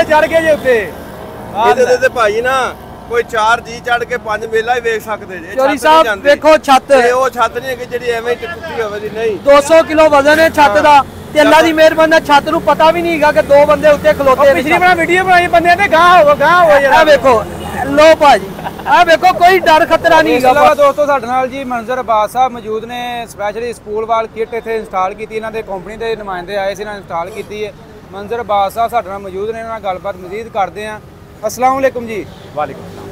ਬੰਦੇ ਚੜ ਗਏ ਜੇ ਉੱਤੇ ਇਹਦੇ ਤੇ ਭਾਈ ਨਾ ਕੋਈ 4 ਜੀ ਚੜ ਕੇ 5 ਮੇਲਾ ਹੀ ਵੇਖ ਸਕਦੇ ਜੇ। ਚੋਰੀ ਸਾਹਿਬ ਵੇਖੋ ਛੱਤ, ਉਹ ਛੱਤ ਨਹੀਂ ਕਿ ਜਿਹੜੀ ਐਵੇਂ ਹੀ ਟੁੱਟੀ ਹੋਵੇ ਦੀ, ਨਹੀਂ 200 ਕਿਲੋ ਵਜ਼ਨ ਹੈ ਛੱਤ ਦਾ ਤੇ ਅੱਲਾ ਦੀ ਮਿਹਰਬਾਨੀ ਨਾਲ ਛੱਤ ਨੂੰ ਪਤਾ ਵੀ ਨਹੀਂ ਹੈਗਾ ਕਿ 2 ਬੰਦੇ ਉੱਤੇ ਖਲੋਤੇ। ਪਿਛਲੀ ਵਾਰ ਵੀਡੀਓ ਬਣਾਈ ਬੰਦੇ ਤੇ ਗਾਂ ਹੋ ਯਾਰ ਵੇਖੋ ਲੋ ਭਾਜੀ ਆ ਵੇਖੋ ਕੋਈ ਡਰ ਖਤਰਾ ਨਹੀਂ ਹੈਗਾ। ਦੋਸਤੋ ਸਾਡੇ ਨਾਲ ਜੀ ਮੰਜ਼ਰ ਅਬਾਸ ਸਾਹਿਬ ਮੌਜੂਦ ਨੇ। ਸਪੈਸ਼ਲੀ ਸਕੂਲ ਵਾਲ ਕਿੱਟ ਇੱਥੇ ਇੰਸਟਾਲ ਕੀਤੀ, ਇਹਨਾਂ ਦੇ ਕੰਪਨੀ ਦੇ ਨੁਮਾਇੰਦੇ ਆਏ ਸੀ, ਇਹਨਾਂ ਨੇ ਇੰਸਟਾਲ ਕੀਤੀ ਹੈ। ਮੰਜ਼ਰ ਅਬਾਸ ਸਾਹਿਬ ਸਾਡੇ ਨਾਲ ਮੌਜੂਦ ਨੇ, ਇਹਨਾਂ ਨਾਲ ਗੱਲਬਾਤ ਮਜ਼ੀਦ ਕਰਦੇ ਹਾਂ। अस्सलाम वालेकुम जी। वालेकुम सलाम।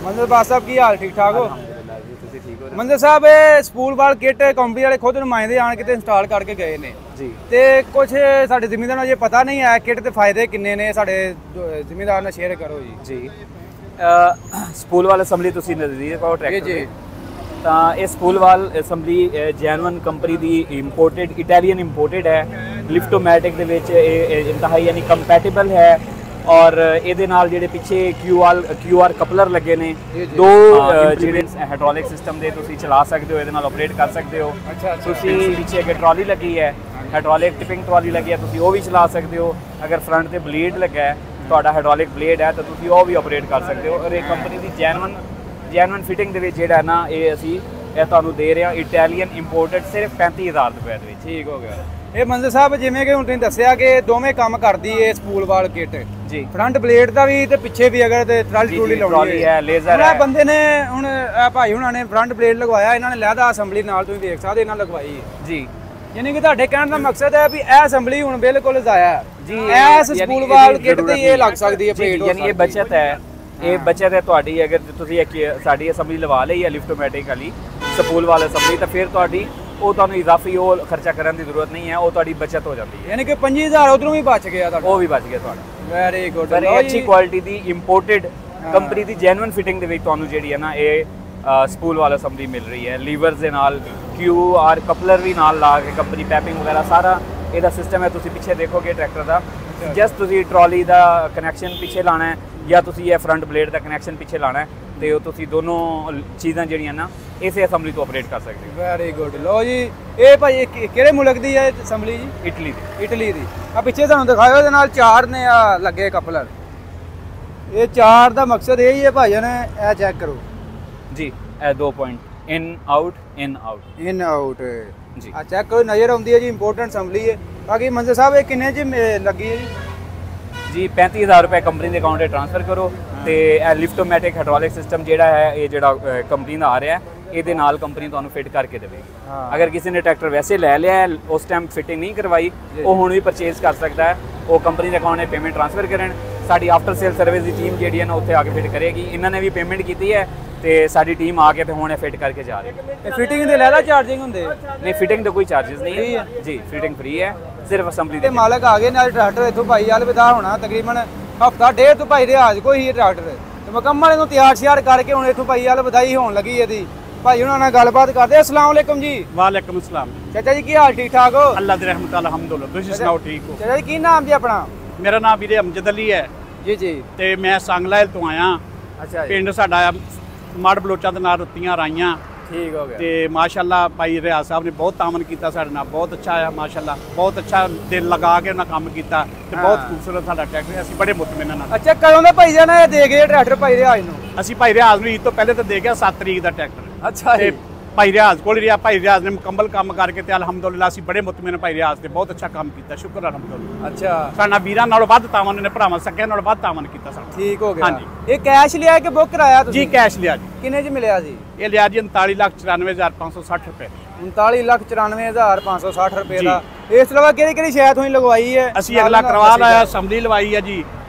मंजर अब्बास साहब की हाल ठीक ठाक हो? अल्हम्दुलिल्लाह जी, तुसी ठीक हो? मंजर साहब स्कूल वाल किट कंपनी वाले खुद नुमाइंदे आन के इंस्टॉल करके गए ने जी, ते कुछ साडे ज़मींदारां नूं ये पता नहीं है किट दे फायदे किन्ने ने, साडे ज़मींदारां नाल शेयर करो जी। स्कूल वाल असैम्बली तुसी नज़दीक हो ट्रैक्टर जी ਤਾਂ ਇਹ ਸਕੂਲ ਵਾਲ ਅਸੈਂਬਲੀ ਜੈਨੂਅਨ ਕੰਪਨੀ ਦੀ ਇੰਪੋਰਟਡ ਇਟਾਲੀਅਨ ਇੰਪੋਰਟਡ ਹੈ। ਲਿਫਟੋਮੈਟਿਕ ਦੇ ਵਿੱਚ ਇਹ ਇੰਤਹਾਈ ਯਾਨੀ ਕੰਪੈਟੀਬਲ ਹੈ। ਔਰ ਇਹਦੇ ਨਾਲ ਜਿਹੜੇ ਪਿੱਛੇ QR ਕਪਲਰ ਲੱਗੇ ਨੇ, 2 ਜਿਹੜੇ ਹਾਈਡ੍ਰੋਲਿਕ ਸਿਸਟਮ ਦੇ ਤੁਸੀਂ ਚਲਾ ਸਕਦੇ ਹੋ, ਇਹਦੇ ਨਾਲ ਆਪਰੇਟ ਕਰ ਸਕਦੇ ਹੋ। ਤੁਸੀਂ ਪਿੱਛੇ ਅੱਗੇ ਟਰਾਲੀ ਲੱਗੀ ਹੈ, ਹਾਈਡ੍ਰੋਲਿਕ ਟਿਪਿੰਗ ਟਰਾਲੀ ਲੱਗੀ ਹੈ, ਤੁਸੀਂ ਉਹ ਵੀ ਚਲਾ ਸਕਦੇ ਹੋ। ਅਗਰ ਫਰੰਟ ਤੇ ਬਲੇਡ ਲੱਗਾ ਹੈ, ਤੁਹਾਡਾ ਹਾਈਡ੍ਰੋਲਿਕ ਬਲੇਡ ਹੈ, ਤਾਂ ਤੁਸੀਂ ਉਹ ਵੀ ਆਪਰੇਟ ਕਰ ਸਕਦੇ ਹੋ। ਔਰ ਇਹ ਕੰਪਨੀ ਦੀ ਜੈਨੂਅਨ ਫਿਟਿੰਗ ਦੇ ਵਿੱਚ ਜਿਹੜਾ ਨਾ ਇਹ ਅਸੀਂ ਤੁਹਾਨੂੰ ਦੇ ਰਹੇ ਹਾਂ ਇਟਾਲੀਅਨ ਇੰਪੋਰਟਡ ਸਿਰਫ 35,000 ਰੁਪਏ ਦੇ ਵਿੱਚ। ਠੀਕ ਹੋ ਗਿਆ। ਇਹ ਮੰਜ਼ਰ ਸਾਹਿਬ ਜਿਵੇਂ ਕਿ ਹੁਣ ਤੁਸੀਂ ਦੱਸਿਆ ਕਿ ਦੋਵੇਂ ਕੰਮ ਕਰਦੀ ਹੈ ਸਕੂਲ ਵਾਲ ਕਿਟ ਜੀ, ਫਰੰਟ ਬਲੇਡ ਦਾ ਵੀ ਤੇ ਪਿੱਛੇ ਵੀ ਅਗਰ ਤੇ ਟਰਾਲੀ ਲਾਉਣੀ ਹੈ, ਲੇਜ਼ਰ ਹੈ। ਬੰਦੇ ਨੇ ਹੁਣ ਭਾਈ ਹੁਣਾਂ ਨੇ ਫਰੰਟ ਬਲੇਡ ਲਗਵਾਇਆ, ਇਹਨਾਂ ਨੇ ਲਹਿਦਾ ਅਸੈਂਬਲੀ ਨਾਲ ਤੁਸੀਂ ਦੇਖ ਸਕਦੇ ਇਹਨਾਂ ਲਗਵਾਈ ਜੀ। ਯਾਨੀ ਕਿ ਤੁਹਾਡੇ ਕਹਿਣ ਦਾ ਮਕਸਦ ਹੈ ਵੀ ਇਹ ਅਸੈਂਬਲੀ ਹੁਣ ਬਿਲਕੁਲ ਜ਼ਾਇਆ ਹੈ ਜੀ। ਇਸ ਸਕੂਲ ਵਾਲ ਕਿਟ ਦੀ ਇਹ ਲੱਗ ਸਕਦੀ ਹੈ ਪਲੇਟ, ਯਾਨੀ ਇਹ ਬਚਤ ਹੈ, ਇਹ ਬਚਤ ਹੈ ਤੁਹਾਡੀ। ਅਗਰ ਤੁਸੀਂ ਸਾਡੀ ਅਸੈਂਬਲੀ ਲਵਾ ਲਈ ਹੈ ਲਿਫਟੋਮੈਟਿਕ ਵਾਲੀ ਸਕੂਲ ਵਾਲ ਅਸੈਂਬਲੀ, ਤਾਂ ਫਿਰ ਤੁਹਾਡੀ ਉਹ ਤੁਹਾਨੂੰ ਇਜ਼ਾਫੀ ਉਹ ਖਰਚਾ ਕਰਨ ਦੀ ਜ਼ਰੂਰਤ ਨਹੀਂ ਹੈ, ਉਹ ਤੁਹਾਡੀ ਬਚਤ ਹੋ ਜਾਂਦੀ ਹੈ। ਯਾਨੀ ਕਿ 25,000 ਉਧਰੋਂ ਵੀ ਬਚ ਗਿਆ ਤੁਹਾਡਾ, ਉਹ ਵੀ ਬਚ ਗਿਆ ਤੁਹਾਡਾ। Very good. ਪਰ ਇਹ ਅੱਛੀ ਕੁਆਲਿਟੀ ਦੀ ਇੰਪੋਰਟਡ ਕੰਪਨੀ ਦੀ ਜੈਨੂਅਨ ਫਿਟਿੰਗ ਦੇ ਵਿੱਚ ਤੁਹਾਨੂੰ ਜਿਹੜੀ ਹੈ ਨਾ ਇਹ ਸਕੂਲ ਵਾਲ ਅਸੈਂਬਲੀ ਮਿਲ ਰਹੀ ਹੈ। ਲੀਵਰਸ ਦੇ ਨਾਲ QR ਕਪਲਰ ਵੀ ਨਾਲ ਲਾ ਕੇ ਕੰਪਨੀ ਪੈਪਿੰਗ ਵਗੈਰਾ ਸਾਰਾ ਇਹਦਾ ਸਿਸਟਮ ਹੈ। ਤੁਸੀਂ ਪਿੱਛੇ ਦੇਖੋਗੇ ਟਰੈਕਟਰ ਦਾ, ਜਸਟ ਤੁਸੀਂ ਟਰਾਲੀ ਦਾ ਕਨੈਕਸ਼ਨ ਪਿੱਛੇ ਲਾਣਾ ਹੈ ਜਾਂ ਤੁਸੀਂ ਇਹ ਫਰੰਟ ਬਲੇਡ ਦਾ ਕਨੈਕਸ਼ਨ ਪਿੱਛੇ ਲਾਣਾ ਹੈ, ਤੇ ਉਹ ਤੁਸੀਂ ਦੋਨੋਂ ਚੀਜ਼ਾਂ ਜਿਹੜੀਆਂ ਨਾ ਇਸੇ ਅਸੈਂਬਲੀ ਤੋਂ ਆਪਰੇਟ ਕਰ ਸਕਦੇ ਹੋ। Very good. ਲੋ ਜੀ ਇਹ ਭਾਈ ਕਿਹੜੇ ਮੁਲਕ ਦੀ ਹੈ ਅਸੈਂਬਲੀ ਜੀ? ਇਟਲੀ ਦੀ। ਇਟਲੀ ਦੀ। ਆ ਪਿੱਛੇ ਤੁਹਾਨੂੰ ਦਿਖਾਇਓ, ਇਹਦੇ ਨਾਲ 4 ਨੇ ਆ ਲੱਗੇ ਕਪਲਰ। ਇਹ 4 ਦਾ ਮਕਸਦ ਇਹ ਹੀ ਹੈ ਭਾਈਆਂ ਨੇ, ਇਹ ਚੈੱਕ ਕਰੋ ਜੀ, ਇਹ 2 ਪੁਆਇੰਟ ਇਨ ਆਊਟ ਜੀ। ਆ ਚੈੱਕ ਕਰੋ, ਨਜ਼ਰ ਆਉਂਦੀ ਹੈ ਜੀ, ਇੰਪੋਰਟੈਂਟ ਅਸੈਂਬਲੀ ਹੈ। ਬਾਕੀ ਮੰਜ਼ਰ ਸਾਹਿਬ ਇਹ ਕਿੰਨੇ ਚ ਲੱਗੀ ਹੈ ਜੀ? 35,000 ਰੁਪਏ ਕੰਪਨੀ ਦੇ ਅਕਾਊਂਟ 'ਤੇ ਟ੍ਰਾਂਸਫਰ ਕਰੋ, ਤੇ ਇਹ ਲਿਫਟੋਮੈਟਿਕ ਹਾਈਡ੍ਰੋਲਿਕ ਸਿਸਟਮ ਜਿਹੜਾ ਹੈ ਇਹ ਜਿਹੜਾ ਕੰਪਨੀ ਦਾ ਆ ਰਿਹਾ, ਇਹਦੇ ਨਾਲ ਕੰਪਨੀ ਤੁਹਾਨੂੰ ਫਿਟ ਕਰਕੇ ਦੇਵੇਗੀ। ਅਗਰ ਕਿਸੇ ਨੇ ਟਰੈਕਟਰ ਵੈਸੇ ਲੈ ਲਿਆ, ਉਸ ਟਾਈਮ ਫਿਟਿੰਗ ਨਹੀਂ ਕਰਵਾਈ, ਉਹ ਹੁਣ ਵੀ ਪਰਚੇਜ਼ ਕਰ ਸਕਦਾ ਹੈ। ਉਹ ਕੰਪਨੀ ਦੇ ਅਕਾਊਂਟ 'ਤੇ ਪੇਮੈਂਟ ਟ੍ਰਾਂਸਫਰ ਕਰਨ, ਸਾਡੀ ਆਫਟਰ ਸੇਲ ਸਰਵਿਸ ਦੀ ਟੀਮ ਜਿਹੜੀ ਹੈ ਨਾ ਉੱਥੇ ਆ ਕੇ ਫਿਟ ਕਰੇਗੀ। ਇਹਨਾਂ ਨੇ ਵੀ ਪੇਮੈਂਟ ਕੀਤੀ ਹੈ ਤੇ ਸਾਡੀ ਟੀਮ ਆ ਕੇ ਤੇ ਹੁਣ ਇਹ ਫਿਟ ਕਰਕੇ ਜਾ ਰਹੀ ਹੈ। ਤੇ ਫਿਟਿੰਗ ਦੇ ਲੈਦਾ ਚਾਰਜਿੰਗ ਹੁੰਦੇ? ਨਹੀਂ, ਫਿਟਿੰਗ ਦਾ ਕੋਈ ਚਾਰजेस ਨਹੀਂ ਹੈ ਜੀ, ਫਿਟਿੰਗ ਫ੍ਰੀ ਹੈ, ਸਿਰਫ ਅਸੈਂਬਲੀ ਦੇ। ਮਾਲਕ ਆ ਗਏ ਨਾਲ ਟਰੈਕਟਰ ਇੱਥੋਂ ਭਾਈ ਵਾਲ ਵਿਦਾ ਹੋਣਾ ਤਕਰੀਬਨ ਹਫਤਾ ਡੇਢ ਤੋਂ ਭਾਈ ਰਿਆਜ਼ ਕੋਈ ਹੀ ਟਰੈਕਟਰ ਤੇ ਮੁਕੰਮਲ ਇਹਨੂੰ ਤਿਆਰ ਸ਼ਿਆਰ ਕਰਕੇ ਹੁਣ ਇੱਥੋਂ ਭਾਈ ਵਾਲ ਵਧਾਈ ਹੋਣ ਲੱਗੀ ਇਹਦੀ। ਭਾਈ ਉਹਨਾਂ ਨਾਲ ਗੱਲਬਾਤ ਕਰਦੇ। अस्सलाम वालेकुम जी। वालेकुम सलाम। ਚਾਚਾ ਜੀ ਕੀ ਹਾਲ ਠੀਕ ਠਾਕ ਹੋ? अल्लाह दी रहमत अल्हम्दुलिल्लाह। ਤੁਸੀਂ ਸੁਣਾਓ ਠੀਕ ਹੋ? ਚਾਚਾ ਜੀ ਕੀ ਨਾਮ ਜੀ ਆਪਣਾ? ਮੇਰਾ ਨਾਮ ਵੀਰੇ ਅਮਜਦ ਅਲੀ ਹੈ ਜੀ ਜੀ। ਤੇ ਮੈਂ ਸੰਗਲਾਇਲ ਤੋਂ ਆਇਆ। ਅੱਛਾ ਜੀ। ਪਿੰਡ ਸਾਡਾ ਮੜ ਬਲੋਚਾਂ ਦੇ ਨਾਲ ਰੁੱਤੀਆਂ ਰਾਈਆਂ। ਠੀਕ ਹੋ ਗਿਆ। ਤੇ ਮਾਸ਼ਾਅੱਲਾ ਭਾਈ ਰਿਆਜ਼ ਸਾਹਿਬ ਨੇ ਬਹੁਤ ਤਾਮਨ ਕੀਤਾ ਸਾਡੇ ਨਾਲ, ਬਹੁਤ ਅੱਛਾ ਆ ਮਾਸ਼ਾਅੱਲਾ, ਬਹੁਤ ਅੱਛਾ ਦਿਲ ਲਗਾ ਕੇ ਉਹਨਾਂ ਕੰਮ ਕੀਤਾ ਤੇ ਬਹੁਤ ਖੂਬਸੂਰਤ ਸਾਡਾ ਟਰੈਕਟਰ, ਅਸੀਂ ਬੜੇ ਮੁਤਮਿਨ ਨਾਲ। ਅੱਛਾ, ਕਦੋਂ ਦਾ ਭਾਈ ਜਾਨ ਇਹ ਦੇ ਗਏ ਟਰੈਕਟਰ ਭਾਈ ਰਿਆਜ਼ ਨੂੰ? ਅਸੀਂ ਭਾਈ ਰਿਆਜ਼ ਨੂੰ ਈਦ ਤੋਂ ਪਹਿਲੇ ਤਾਂ ਦੇ ਗਿਆ 7 ਤਰੀਕ ਦਾ ਟਰੈਕਟਰ। ਅੱਛਾ ਜੀ। ਭਾਈ ਰਿਆਜ਼ ਕੋਲ ਰਿਹਾ, ਭਾਈ ਰਿਆਜ਼ ਨੇ ਮੁਕੰਮਲ ਕੰਮ ਕਰਕੇ ਤੇ ਅਲਹਮਦੁਲਿਲਾ ਅਸੀਂ ਬੜੇ ਮੁਤਮਿਨ ਭਾਈ ਰਿਆਜ਼ ਤੇ ਬਹੁਤ ਅੱਛਾ ਕੰਮ ਕੀਤਾ, ਸ਼ੁਕਰ ਅਲਹਮਦੁਲਿਲਾ। ਅੱਛਾ, ਸਾਡਾ ਵੀਰਾਂ ਨਾਲੋਂ ਵੱਧ ਤਾਮਨ ਨੇ, ਭਰਾਵਾਂ ਸਕਿਆਂ ਨਾਲੋਂ ਵੱਧ ਤਾਮਨ ਕੀਤਾ ਸਾਡਾ। ਠੀਕ ਹੋ ਗਿਆ। ਹਾਂਜੀ। ਇਹ ਕੈਸ਼ ਲਿਆ ਕਿ ਬੁੱਕ ਕਰਾਇਆ ਤੁਸੀਂ? ਜੀ ਕੈਸ਼ ਲਿਆ ਜੀ। ਕਿੰਨੇ ਚ ਮਿਲਿਆ ਜੀ? ਇਹ ਲਿਆ ਜੀ 39,94,560 ਰੁਪਏ। 39,94,560 ਰੁਪਏ ਦਾ। ਇਸ ਤੋਂ ਇਲਾਵਾ ਕਿਹੜੀ ਸ਼ਾਇਦ ਤੁਸੀਂ ਲਗਵਾਈ ਹੈ? ਅਸੀਂ ਅਗਲਾ ਕਰਵਾ ਲਾਇਆ, ਅਸੈਂਬਲੀ ਲਵਾਈ ਹੈ ਜੀ,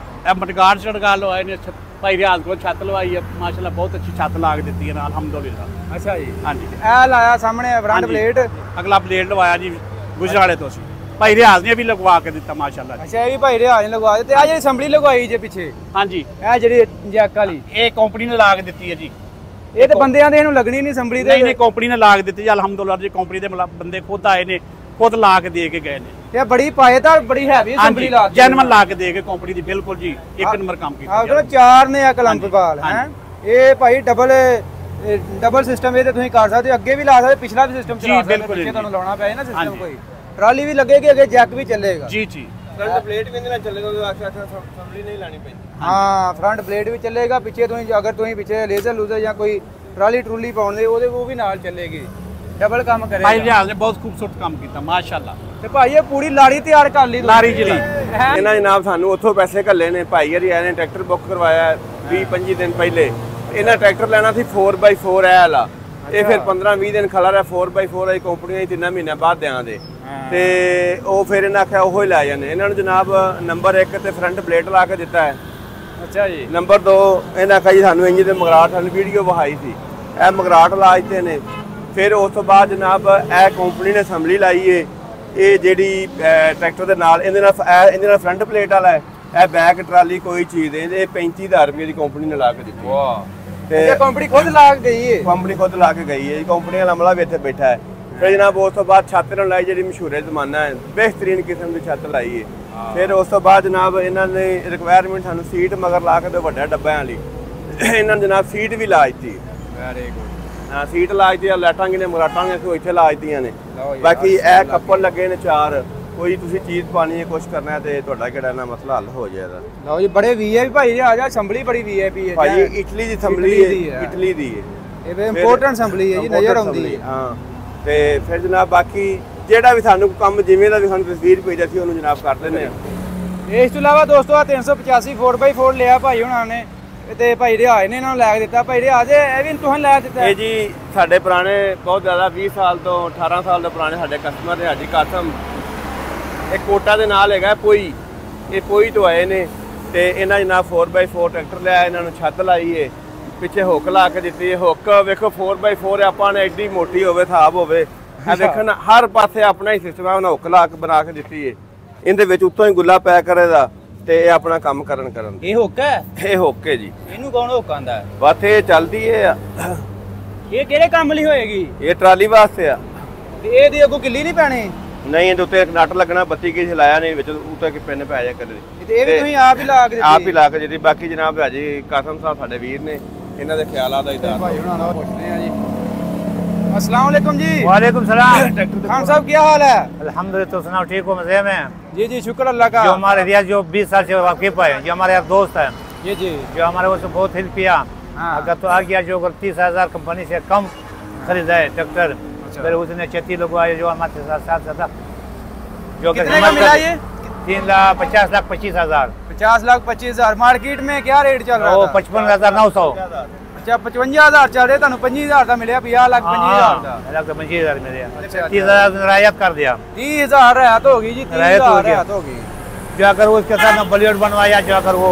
ਇਹ ਮਟਗਾੜ ਛੜਗਾ ਲਵਾਏ ਨੇ, ਭਾਈ ਰਿਆਜ਼ ਕੋਲ ਛੱਤ ਲਵਾਈ ਹੈ ਮਾਸ਼ਾਅੱਲਾ, ਬਹੁਤ ਅੱਛੀ ਛੱਤ ਲਾਗ ਦਿੱਤੀ ਹੈ ਨਾਲ ਅਲਹਮਦੁਲਿਲਾ। ਅੱਛਾ ਜੀ। ਹਾਂਜੀ। ਇਹ ਲਾਇਆ ਸਾਹਮਣੇ ਫਰੰਟ ਪਲੇਟ, ਅਗਲਾ ਪਲੇਟ ਲਵਾਇਆ ਜੀ ਗੁਜਰਾਲੇ ਤੋਂ ਅਸੀਂ, ਭਾਈ ਰਿਆਜ਼ ਨੇ ਵੀ ਲਗਵਾ ਕੇ ਦਿੱਤਾ ਮਾਸ਼ਾਅੱਲਾ। ਅੱਛਾ, ਇਹ ਵੀ ਭਾਈ ਰਿਆਜ਼ ਨੇ ਲਗਵਾ ਦਿੱਤੇ। ਆ ਜਿਹੜੀ ਅਸੈਂਬਲੀ ਲਗਵਾਈ ਜੇ ਪਿੱਛੇ, ਹਾਂਜੀ, ਇਹ ਜਿਹੜੀ ਜੈਕ ਵਾਲੀ, ਇਹ ਕੰਪਨੀ ਨੇ ਲਾ ਕੇ ਦਿੱਤੀ ਹੈ ਜੀ। ਇਹ ਤੇ ਬੰਦਿਆਂ ਦੇ ਇਹਨੂੰ ਲੱਗਣੀ ਨਹੀਂ ਅਸੈਂਬਲੀ ਦੇ। ਨਹੀਂ, ਕੰਪਨੀ ਨੇ ਲਾ ਕੇ ਦਿੱਤੀ ਜੀ ਅਲਹਮਦੁਲਿਲਾ ਜੀ। ਕੰਪਨੀ ਦੇ ਬੰਦੇ ਖੁਦ ਆਏ ਨੇ, ਖੁਦ ਲਾ ਕੇ ਦੇ ਕੇ ਗਏ ਨੇ। ਇਹ ਬੜੀ ਪਾਏਦਾਰ ਬੜੀ ਹੈਵੀ ਅਸੈਂਬਲੀ ਲਾ ਕੇ, ਜੈਨੂਅਨ ਲਾ ਕੇ ਦੇ ਕੇ ਕੰਪਨੀ ਦੀ, ਬਿਲਕੁਲ ਜੀ ਇੱਕ ਨੰਬਰ ਕੰਮ ਕੀਤਾ। ਆਹ ਚਲੋ 4 ਨੇ ਆ ਕਲੰਪ ਬਾਲ ਹੈ। ਇਹ ਭਾਈ ਡਬਲ ਸਿਸਟਮ ਇਹ ਤੇ ਤੁਸੀਂ ਕਰ ਸਕਦੇ ਹੋ, ਅੱਗੇ ਵੀ ਲਾ ਸਕਦੇ, ਪਿਛਲਾ ਵੀ ਸਿਸਟਮ ਚਲਾ ਸਕਦੇ ਹੋ, ਪਿੱਛੇ ਤੁਹਾਨੂੰ ਲਾਉਣਾ ਪਏ ਨਾ ਸਿਸਟਮ ਕੋਈ। ਟਰਾਲੀ ਵੀ ਲੱਗੇਗੀ, ਅੱਗੇ ਜੈਕ ਵੀ ਚੱਲੇਗਾ। ਜੀ ਜੀ। ਫਰੰਟ ਪਲੇਟ ਵੀ ਇਹਦੇ ਨਾਲ ਚੱਲੇਗਾ ਉਹ ਆਖਿਆ ਅਸੈਂਬਲੀ ਨਹੀਂ ਲਾਣੀ ਪੈਂਦੀ। ਹਾਂ ਫਰੰਟ ਪਲੇਟ ਵੀ ਚੱਲੇਗਾ, ਪਿੱਛੇ ਤੁਸੀਂ ਅਗਰ ਤੁਸੀਂ ਪਿੱਛੇ ਲੇਜ਼ਰ ਲੂਜ਼ਰ ਜਾਂ ਕੋਈ ਟਰਾਲੀ ਪਾਉਣ ਦੇ ਉਹਦੇ ਉਹ ਵੀ ਨਾਲ ਚੱਲੇਗੀ, ਡਬਲ ਕੰਮ ਕਰੇਗਾ। ਭਾਈ ਰਿਆਜ਼ ਨੇ ਬਹੁਤ ਖੂਬਸੂਰਤ ਕੰਮ ਕੀਤਾ ਮਾਸ਼ਾਅੱਲਾ। ਤੇ ਭਾਈ ਇਹ ਪੂਰੀ ਲਾੜੀ ਤਿਆਰ ਕਰ ਲਈ ਲਾਰੀ ਜਿਹੜੀ ਇਹਨਾਂ ਜਨਾਬ ਸਾਨੂੰ ਉੱਥੋਂ ਪੈਸੇ ਘੱਲੇ ਨੇ, ਭਾਈ ਹਰੀ ਆਏ ਨੇ ਟਰੈਕਟਰ ਬੁੱਕ ਕਰਵਾਇਆ 20-25 ਦਿਨ ਪਹਿਲੇ। ਇਹਨਾਂ ਟਰੈਕਟਰ ਲੈਣਾ ਸੀ 4x4 ਇਹ ਵਾਲਾ, ਇਹ ਫਿਰ 15-20 ਦਿਨ ਖੜਾ ਰਿਹਾ। 4x4 ਵਾਲੀ ਕੰਪਨੀ 3 ਮਹੀਨਿਆਂ ਬਾਅਦ ਦਿਆਂ ਦੇ ਤੇ ਉਹ ਫਿਰ ਇਹਨਾਂ ਆਖਿਆ ਉਹੋ ਹੀ ਲੈ ਜਾਂਦੇ। ਇਹਨਾਂ ਨੂੰ ਜਨਾਬ ਨੰਬਰ 1 ਤੇ ਫਰੰਟ ਪਲੇਟ ਲਾ ਕੇ ਦਿੱਤਾ ਹੈ। ਅੱਛਾ ਜੀ। ਨੰਬਰ 2 ਇਹਨਾਂ ਆਖਿਆ ਜੀ ਸਾਨੂੰ ਇੰਜ ਦੇ ਮਗਰਾਟ ਸਾਨੂੰ ਵੀਡੀਓ ਵਿਖਾਈ ਸੀ, ਇਹ ਮਗਰਾਟ ਲਾ ਦਿੱਤੇ ਨੇ। ਫਿਰ ਉਸ ਤੋਂ ਬਾਅਦ ਜਨਾਬ ਇਹ ਕੰਪਨੀ ਨੇ ਅਸੈਂਬਲੀ ਲਾਈ ਏ, ਇਹ ਜਿਹੜੀ ਟਰੈਕਟਰ ਦੇ ਨਾਲ ਇਹਦੇ ਨਾਲ ਫਰੰਟ ਪਲੇਟ ਵਾਲਾ ਹੈ। ਇਹ ਬੈਕ ਟਰਾਲੀ ਕੋਈ ਚੀਜ਼ ਦੇ ਇਹ 35,000 ਰੁਪਏ ਦੀ ਕੰਪਨੀ ਨੇ ਲਾ ਕੇ ਦਿੱਤੀ। ਵਾਹ। ਤੇ ਕੰਪਨੀ ਖੁਦ ਲਾ ਕੇ ਗਈ ਹੈ, ਕੰਪਨੀ ਖੁਦ ਲਾ ਕੇ ਗਈ ਹੈ। ਕੰਪਨੀ ਵਾਲਾ ਅਮਲਾ ਵੀ ਇੱਥੇ ਬੈਠਾ ਹੈ। ਫਿਰ ਜਨਾਬ ਉਸ ਤੋਂ ਬਾਅਦ ਛੱਤ ਨਾਲ ਲਾਈ, ਜਿਹੜੀ ਮਸ਼ਹੂਰ ਜ਼ਮਾਨਾ ਹੈ, ਬਿਹਤਰੀਨ ਕਿਸਮ ਦੀ ਛੱਤ ਲਾਈ ਹੈ। ਫਿਰ ਉਸ ਤੋਂ ਬਾਅਦ ਜਨਾਬ ਇਹਨਾਂ ਨੇ ਰਿਕੁਆਇਰਮੈਂਟ ਸਾਨੂੰ ਸੀਟ ਮਗਰ ਲਾ ਕੇ ਤੇ ਵੱਡਾ ਡੱਬਿਆਂ ਵਾਲੀ ਇਹਨਾਂ ਨੇ ਜਨਾਬ ਸੀਟ ਵੀ ਲਾ ਦਿੱਤੀ। Very good. ਹਾਂ ਸੀਟ ਲਾ ਦਿੱਤੀ, ਲਾਟਾਂ ਨੇ ਮਰਾਟਾਂ ਨੇ ਇੱਥੇ ਲਾ ਦਿੱਤੀਆਂ ਨੇ। ਬਾਕੀ ਇਹ ਕੱਪਲ ਲੱਗੇ ਨੇ 4, ਕੋਈ ਤੁਸੀਂ ਚੀਜ਼ ਪਾਣੀ ਹੈ ਕੁਝ ਕਰਨਾ ਹੈ ਤੇ ਤੁਹਾਡਾ ਕਿਹੜਾ ਨਾ ਮਸਲਾ ਹੱਲ ਹੋ ਜਾਏਗਾ। ਲਓ ਜੀ ਬੜੇ ਵੀਆਈਪੀ ਭਾਈ ਜੀ ਆ ਜਾ, ਅਸੈਂਬਲੀ ਬੜੀ ਵੀਆਈਪੀ ਹੈ ਭਾਈ ਇਟਲੀ ਦੀ ਅਸੈਂਬਲੀ ਹੈ, ਇਟਲੀ ਦੀ ਹੈ ਇਹ ਇੰਪੋਰਟੈਂਟ ਅਸੈਂਬਲੀ ਹੈ ਜੀ, ਨਜ਼ਰ ਆਉਂਦੀ ਹੈ। ਹਾਂ ਤੇ ਫਿਰ ਜਨਾਬ ਬਾਕੀ ਜਿਹੜਾ ਵੀ ਸਾਨੂੰ ਕੰਮ ਜਿਵੇਂ ਦਾ ਵੀ ਸਾਨੂੰ ਤਸਵੀਰ ਭੇਜਿਆ ਸੀ ਉਹਨੂੰ ਜਨਾਬ ਕਰ ਦਿੰਦੇ ਆ। ਇਸ ਤੋਂ ਇਲਾਵਾ ਦੋਸਤੋ ਆ 385 4x4 ਲਿਆ ਭਾਈ ਹੁਣਾਂ ਨੇ ਤੇ ਭਾਈ ਰਿਆਜ਼ ਨੇ ਇਹਨਾਂ ਨੂੰ ਲੈ ਕੇ ਦਿੱਤਾ। ਭਾਈ ਰਿਆਜ਼ ਇਹ ਵੀ ਤੁਸੀਂ ਲੈ ਦਿੱਤਾ? ਇਹ ਜੀ ਸਾਡੇ ਪੁਰਾਣੇ ਬਹੁਤ ਜ਼ਿਆਦਾ 20 ਸਾਲ ਤੋਂ 18 ਸਾਲ ਦੇ ਪੁਰਾਣੇ ਸਾਡੇ ਕਸਟਮਰ ਨੇ। ਹਾਜੀ ਕਾਸਮ ਇਹ ਕੋਟਾ ਦੇ ਨਾਲ ਹੈਗਾ ਪੋਈ, ਇਹ ਪੋਈ ਤੋਂ ਆਏ ਨੇ ਤੇ ਇਹਨਾਂ ਜਨਾਬ 4x4 ਟਰੈਕਟਰ ਲਿਆ, ਇਹਨਾਂ ਨੂੰ ਛੱਤ ਲਾਈ ਏ, ਪਿੱਛੇ ਹੁੱਕ ਲਾ ਕੇ ਦਿੱਤੀ। ਹੁੱਕ ਵੇਖੋ 4x4 ਆਪਾਂ ਨੇ ਐਡੀ ਮੋਟੀ ਹੋਵੇ ਥਾਪ ਹੋਵੇ, ਇਹ ਦੇਖਣ ਹਰ ਪਾਸੇ ਆਪਣਾ ਹੀ ਸਿਸਟਮ ਹੈ। ਉਹਨਾਂ ਹੁੱਕ ਲਾ ਕੇ ਬਣਾ ਕੇ ਦਿੱਤੀ ਏ, ਇਹਦੇ ਵਿੱਚ ਉੱਤੋਂ ਹੀ ਗੁੱਲਾ ਪੈਕ ਕਰੇਦਾ ਤੇ ਇਹ ਆਪਣਾ ਕੰਮ ਕਰਨ। ਇਹ ਹੁੱਕ ਹੈ? ਇਹ ਹੁੱਕ ਹੈ ਜੀ। ਇਹਨੂੰ ਕੌਣ ਹੁੱਕ ਆਂਦਾ? ਬਸ ਇਹ ਚੱਲਦੀ ਏ। ਇਹ ਕਿਹੜੇ ਕੰਮ ਲਈ ਹੋਏਗੀ? ਇਹ ਟਰਾਲੀ ਵਾਸਤੇ ਆ। ਤੇ ਇਹਦੀ ਅੱਗੋਂ ਕਿੱਲੀ ਨਹੀਂ ਪੈਣੀ? ਨਹੀਂ ਇਹਦੇ ਉੱਤੇ ਇੱਕ ਨਟ ਲੱਗਣਾ, ਬੱਤੀ ਕੀ ਹਿਲਾਇਆ ਨਹੀਂ, ਵਿੱਚ ਉੱਤੇ ਕਿ ਪਿੰਨ ਪੈ ਜਾ ਕਰੇ। ਤੇ ਇਹ ਵੀ ਤੁਸੀਂ ਆਪ ਹੀ ਲਾ ਕੇ ਦਿੱਤੀ? ਆਪ ਹੀ ਲਾ ਕੇ ਦਿੱਤੀ। ਬਾਕੀ ਜਨਾਬ ਹਾਜੀ ਕਾਸਮ ਸਾਹਿਬ ਸਾਡੇ ਵੀਰ ਨੇ, ਇਹਨਾਂ ਦੇ ਖਿਆਲਾਂ ਦਾ ਇਦਾਰ ਭਾਈ ਹੁਣਾਂ ਦਾ ਪੁੱਛਦੇ ਆ ਜੀ। अस्सलाम वालेकुम जी। वालेकुम सलाम। खान साहब क्या हाल है? अल्हम्दुलिल्लाह, तो सुनाओ ठीक हो, मजे में? जी जी शुक्र अल्लाह का। जो हमारे रियाज जो 20 साल से वाकिफ है, जो हमारे दोस्त है, जी जी, जो हमारे वो बहुत हेल्प किया। हाँ। अगर तो आ गया जो 30,000 कंपनी से कम खरीदा है ट्रैक्टर, फिर उसने 36 लोग आए जो हमारे साथ था, जो कितने का मिला ये? 3,50,25,000। 50,25,000 मार्केट में क्या रेट चल रहा वो था? 55,900। अच्छा 55,000 चल रहे, 25,000 का मिले, 50,25,000 का। 25,000 मिले। अच्छा, 30,000 रियायत कर दिया। 30,000 रियायत होगी जी, 30,000 रियायत होगी। जो अगर उसके साथ बॉलीवुड बनवाया, जो अगर वो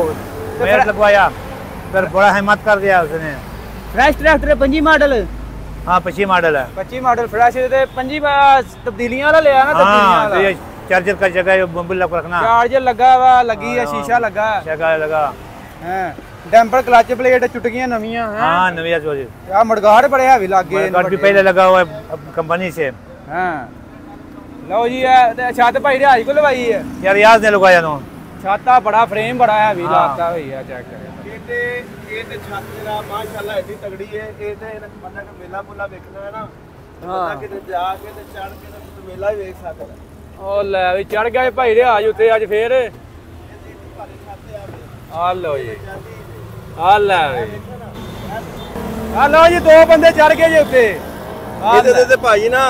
मेट लगवाया, फिर बड़ा हिम्मत कर दिया उसने। Fresh tractor 25 model? हाँ 25 मॉडल है। 25 मॉडल फ्रेश है। 25 तब्दीलियां वाला लिया ना? हाँ, तब्दीलियां वाला। चार्जर का जगह मोबाइल लग रखना, चार्जर लगा हुआ, लगी है, शीशा लगा है, जगह लगा। हैं डैम्पर क्लच प्लेट चुटकियां नवियां हैं। हाँ नविया चोरी। क्या मडगाड़ बड़े हैवी लग गए? मडगाड़ भी पहले लगा हुआ है कंपनी से। हां लो जी ये छत भाई रियाज को लवाई है यार, याद नहीं लगाया नो छाता बड़ा फ्रेम बड़ा हैवी लगता भैया। चेक करें ਇਹ ਤੇ ਛੱਤ ਜਿਹੜਾ ਮਾਸ਼ਾਅੱਲਾ ਐਡੀ ਤਗੜੀ ਹੈ। ਇਹ ਤੇ ਬੰਦਾ ਕਿ ਮੇਲਾ ਮੁੱਲਾ ਵੇਖਣਾ ਹੈ ਨਾ, ਬੰਦਾ ਕਿਤੇ ਜਾ ਕੇ ਤੇ ਚੜ ਕੇ ਤੇ ਮੇਲਾ ਹੀ ਵੇਖ ਸਕਦਾ। ਉਹ ਲੈ ਵੀ ਚੜ ਗਿਆ ਭਾਈ ਰਿਆਜ ਉੱਤੇ ਅੱਜ ਫੇਰ। ਆ ਲੋ ਜੀ, ਆ ਲੈ ਆ ਲੋ ਜੀ, 2 ਬੰਦੇ ਚੜ ਗਏ ਜੀ ਉੱਤੇ। ਇਹਦੇ ਤੇ ਭਾਈ ਨਾ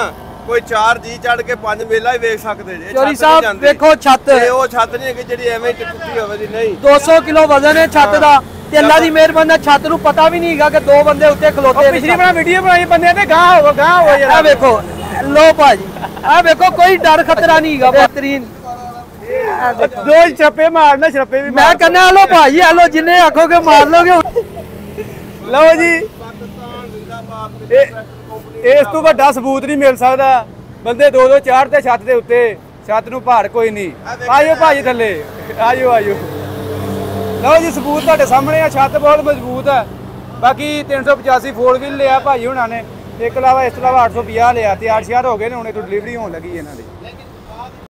ਕੋਈ 4 ਜੀ ਚੜ ਕੇ 5 ਮੇਲਾ ਹੀ ਵੇਖ ਸਕਦੇ ਜੇ। ਚੋਰੀ ਸਾਹਿਬ ਵੇਖੋ ਛੱਤ, ਇਹ ਉਹ ਛੱਤ ਨਹੀਂ ਹੈਗੀ ਜਿਹੜੀ ਐਵੇਂ ਟੁੱਟੀ ਹੋਵੇ ਦੀ, ਨਹੀਂ। 200 ਕਿਲੋ ਵਜ਼ਨ ਹੈ ਛੱਤ ਦਾ ਤੇ ਅੱਲਾ ਦੀ ਮਿਹਰਬਾਨੀ ਨਾਲ ਛੱਤ ਨੂੰ ਪਤਾ ਵੀ ਨਹੀਂ ਹੈਗਾ ਕਿ 2 ਬੰਦੇ ਉੱਤੇ ਖਲੋਤੇ ਨੇ। ਪਿਛਲੀ ਵਾਰ ਵੀਡੀਓ ਬਣਾਈ ਬੰਦੇ ਤੇ ਗਾਂ ਹੋ ਯਾਰ। ਆ ਵੇਖੋ, ਲੋ ਭਾਜੀ ਆ ਵੇਖੋ, ਕੋਈ ਡਰ ਖਤਰਾ ਨਹੀਂ ਹੈਗਾ। ਬਿਹਤਰੀਨ 2 ਛੱਪੇ ਮਾਰਨਾ, ਛੱਪੇ ਵੀ ਮੈਂ ਕਹਿੰਦਾ ਲੋ ਭਾਜੀ, ਆ ਲੋ ਜਿੰਨੇ ਆਖੋਗੇ ਮਾਰ ਲੋਗੇ। ਲਓ ਜੀ, ਇਸ ਤੋਂ ਵੱਡਾ ਸਬੂਤ ਨਹੀਂ ਮਿਲ ਸਕਦਾ। ਬੰਦੇ 2-2 ਚਾੜਦੇ ਛੱਤ ਦੇ ਉੱਤੇ, ਛੱਤ ਨੂੰ ਭਾਰ ਕੋਈ ਨਹੀਂ। ਆਇਓ ਭਾਜੀ ਥੱਲੇ, ਆਇਓ ਆਇਓ। ਲਓ ਜੀ ਸਬੂਤ ਤੁਹਾਡੇ ਸਾਹਮਣੇ ਆ, ਛੱਤ ਬਹੁਤ ਮਜ਼ਬੂਤ ਹੈ। ਬਾਕੀ 385 4 ਵੀਲ ਲਿਆ ਭਾਜੀ ਹੁਣਾਂ ਨੇ, ਇੱਕ ਇਲਾਵਾ ਇਸ ਤੋਂ ਇਲਾਵਾ 850 ਲਿਆ ਤੇ 8 ਸ਼ਹਿਰ ਹੋ ਗਏ ਨੇ, ਹੁਣੇ ਤੋਂ ਡਿਲੀਵਰੀ ਹੋਣ ਲੱਗੀ ਇਹਨਾਂ ਦੀ।